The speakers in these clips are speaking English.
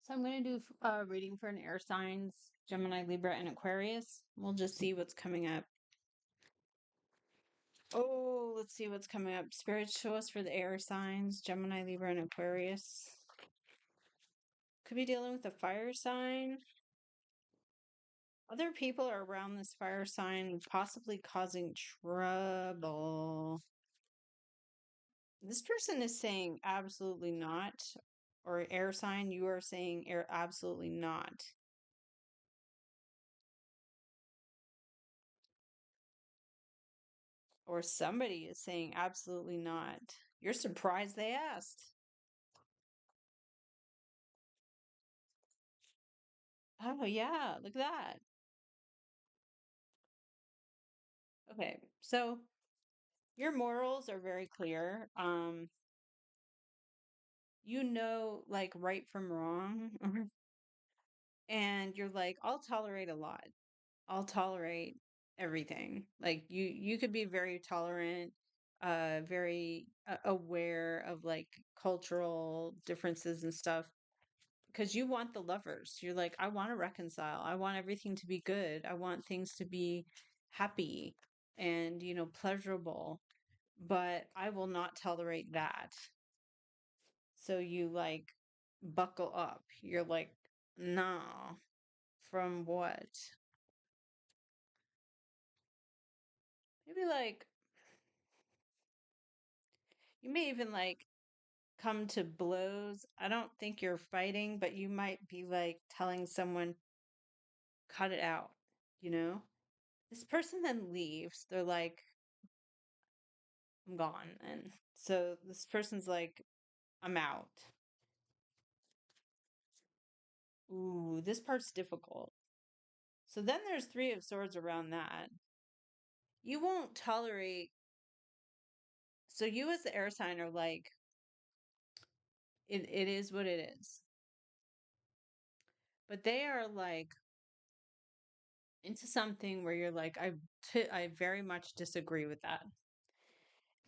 So I'm going to do a reading for an air signs, Gemini, Libra, and Aquarius. We'll just see what's coming up. Oh, let's see what's coming up. Spirit, show us for the air signs, Gemini, Libra, and Aquarius. Could be dealing with a fire sign. Other people are around this fire sign, possibly causing trouble. This person is saying absolutely not. Or air sign, you are saying absolutely not. Or somebody is saying absolutely not. You're surprised they asked. Oh, yeah, look at that. Okay, so your morals are very clear. You know, like right from wrong, and you're like, I'll tolerate a lot. I'll tolerate everything. Like you could be very tolerant, very aware of like cultural differences and stuff because you want the lovers. You're like, I want to reconcile. I want everything to be good. I want things to be happy and, pleasurable, but I will not tolerate that. So you like buckle up. You're like, no, from what? Maybe like, you may even like come to blows. I don't think you're fighting, but you might be like telling someone, cut it out, you know? This person then leaves. They're like, I'm gone. And so this person's like, I'm out. Ooh, this part's difficult. So then there's Three of Swords around that. You won't tolerate. So you as the air sign are like, it is what it is. But they are like into something where you're like, I very much disagree with that.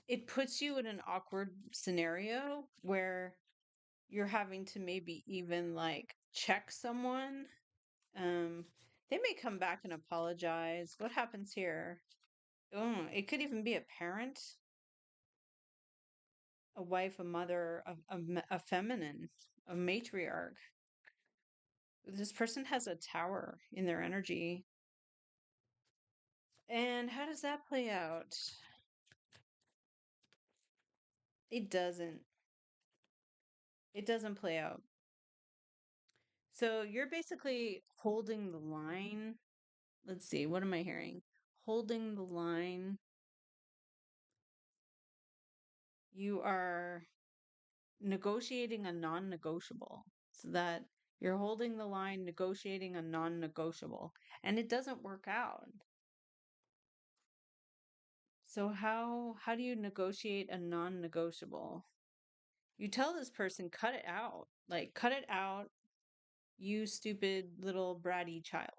It puts you in an awkward scenario where you're having to maybe even like check someone. Um, they may come back and apologize. What happens here? Oh, it could even be a parent, a wife, a mother, a feminine, a matriarch. This person has a tower in their energy. And how does that play out? It doesn't. It doesn't play out. So you're basically holding the line. Let's see, what am I hearing? Holding the line. You are negotiating a non-negotiable, so that you're holding the line, negotiating a non-negotiable, and it doesn't work out. So how do you negotiate a non-negotiable? You tell this person, cut it out. Like, cut it out, you stupid little bratty child.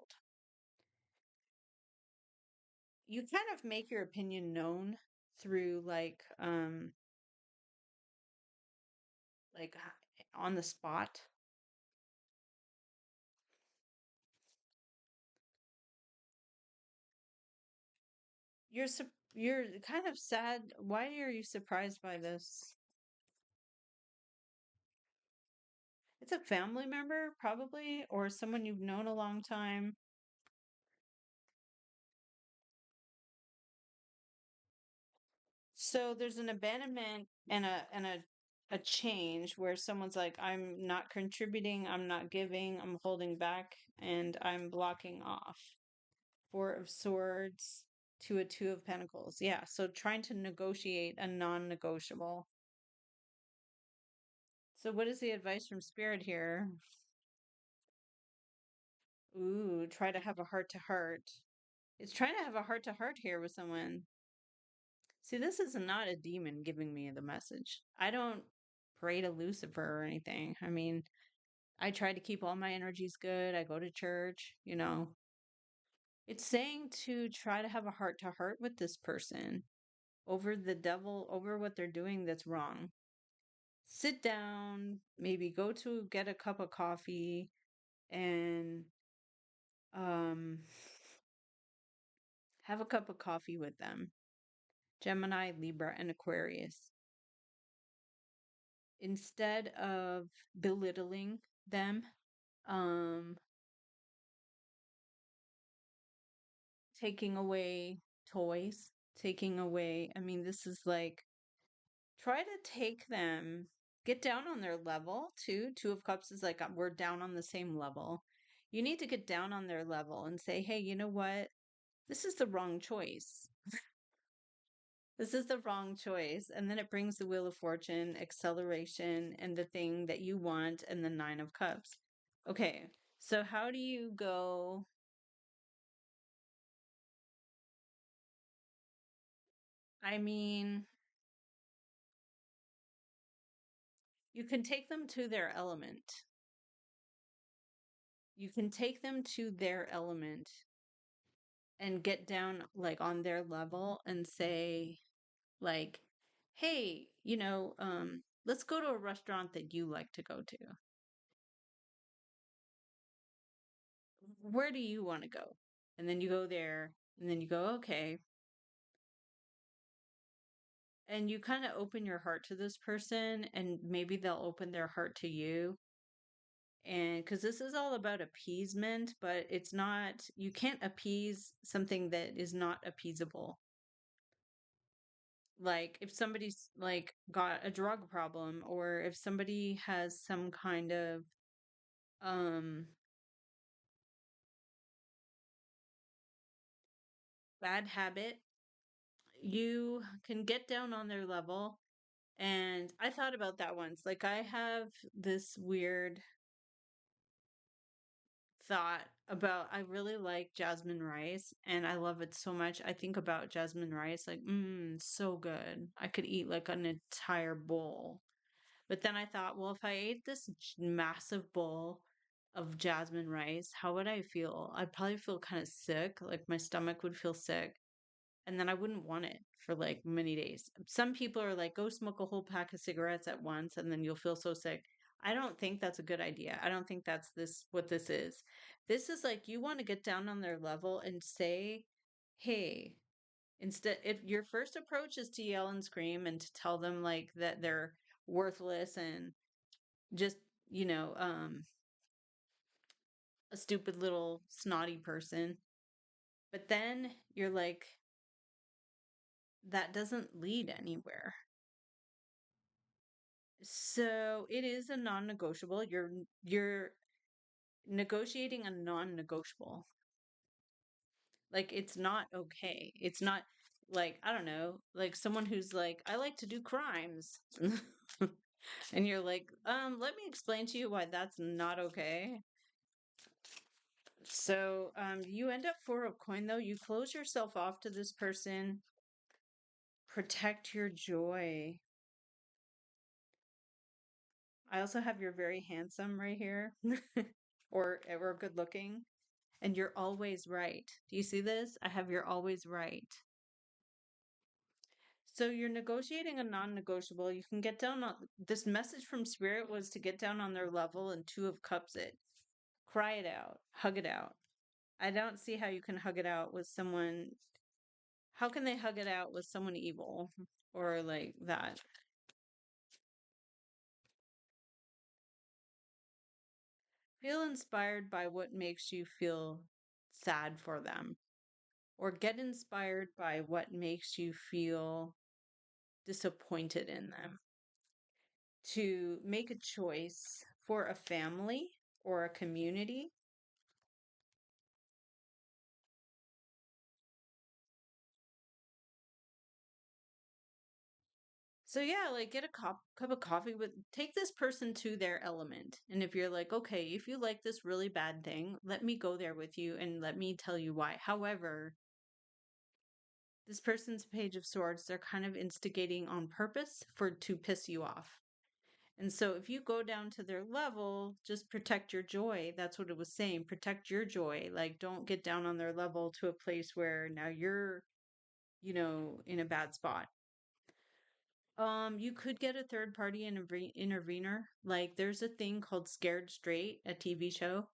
You kind of make your opinion known through like on the spot. You're kind of sad. Why are you surprised by this? It's a family member, probably, or someone you've known a long time. So there's an abandonment and a change where someone's like, I'm not contributing, I'm not giving, I'm holding back, and I'm blocking off. Four of Swords to a Two of Pentacles. Yeah, so trying to negotiate a non-negotiable. So what is the advice from Spirit here? Ooh, try to have a heart to heart. It's trying to have a heart to heart here with someone. See, this is not a demon giving me the message. I don't pray to Lucifer or anything. I mean, I try to keep all my energies good. I go to church. It's saying to try to have a heart to heart with this person over the devil, over what they're doing that's wrong. sit down, maybe go to get a cup of coffee and um have a cup of coffee with them. Gemini, Libra, and Aquarius. Instead of belittling them, um, taking away toys, taking away, I mean, this is like, try to take them, get down on their level too. Two of Cups is like, we're down on the same level. You need to get down on their level and say, hey, you know what? This is the wrong choice. This is the wrong choice. And then it brings the Wheel of Fortune, acceleration, and the thing that you want, and the Nine of Cups. Okay, so how do you go? I mean, you can take them to their element. You can take them to their element and get down like on their level and say, like, hey, let's go to a restaurant that you like to go to. Where do you want to go? And then you go there, and then you go, okay. And you kind of open your heart to this person, and maybe they'll open their heart to you. And because this is all about appeasement, but it's not, you can't appease something that is not appeasable. Like if somebody's like got a drug problem, or if somebody has some kind of um bad habit, you can get down on their level. And I thought about that once. Like I have this weird thought about, I really like jasmine rice and I love it so much. I think about jasmine rice like, so good. I could eat like an entire bowl. But then I thought, well, if I ate this massive bowl of jasmine rice, how would I feel? I'd probably feel kind of sick, like my stomach would feel sick. And then I wouldn't want it for like many days. Some people are like, go smoke a whole pack of cigarettes at once and then you'll feel so sick. I don't think that's a good idea. I don't think that's this what this is. This is like you want to get down on their level and say, hey, instead, if your first approach is to yell and scream and to tell them like that they're worthless and just, you know, um, a stupid little snotty person. But then you're like, that doesn't lead anywhere. So it is a non-negotiable. You're negotiating a non-negotiable. Like it's not okay. It's not like, I don't know, like someone who's like, I like to do crimes. And you're like, let me explain to you why that's not okay. So you end up Four of Coin though. You close yourself off to this person. Protect your joy. I also have you're very handsome right here. or good looking. And you're always right. Do you see this? I have you're always right. So you're negotiating a non-negotiable. You can get down on this message from spirit was to get down on their level, and Two of Cups it. Cry it out. Hug it out. I don't see how you can hug it out with someone. How can they hug it out with someone evil or like that? Feel inspired by what makes you feel sad for them, or get inspired by what makes you feel disappointed in them. To make a choice for a family or a community. So yeah, like get a cup of coffee with, take this person to their element. And if you're like, okay, if you like this really bad thing, let me go there with you and let me tell you why. However, this person's Page of Swords, they're kind of instigating on purpose for to piss you off. And so if you go down to their level, just protect your joy. That's what it was saying. Protect your joy. Like don't get down on their level to a place where now you're, in a bad spot. You could get a third party intervener. Like there's a thing called Scared Straight, a TV show,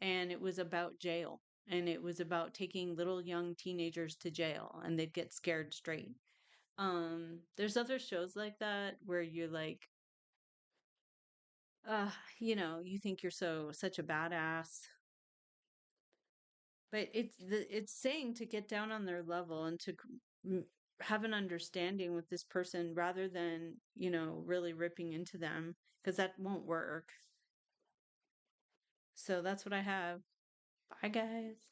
and it was about jail. And it was about taking little young teenagers to jail and they'd get scared straight. There's other shows like that where you're like, you think you're such a badass. But it's saying to get down on their level and to have an understanding with this person rather than, really ripping into them because that won't work. So that's what I have. Bye, guys.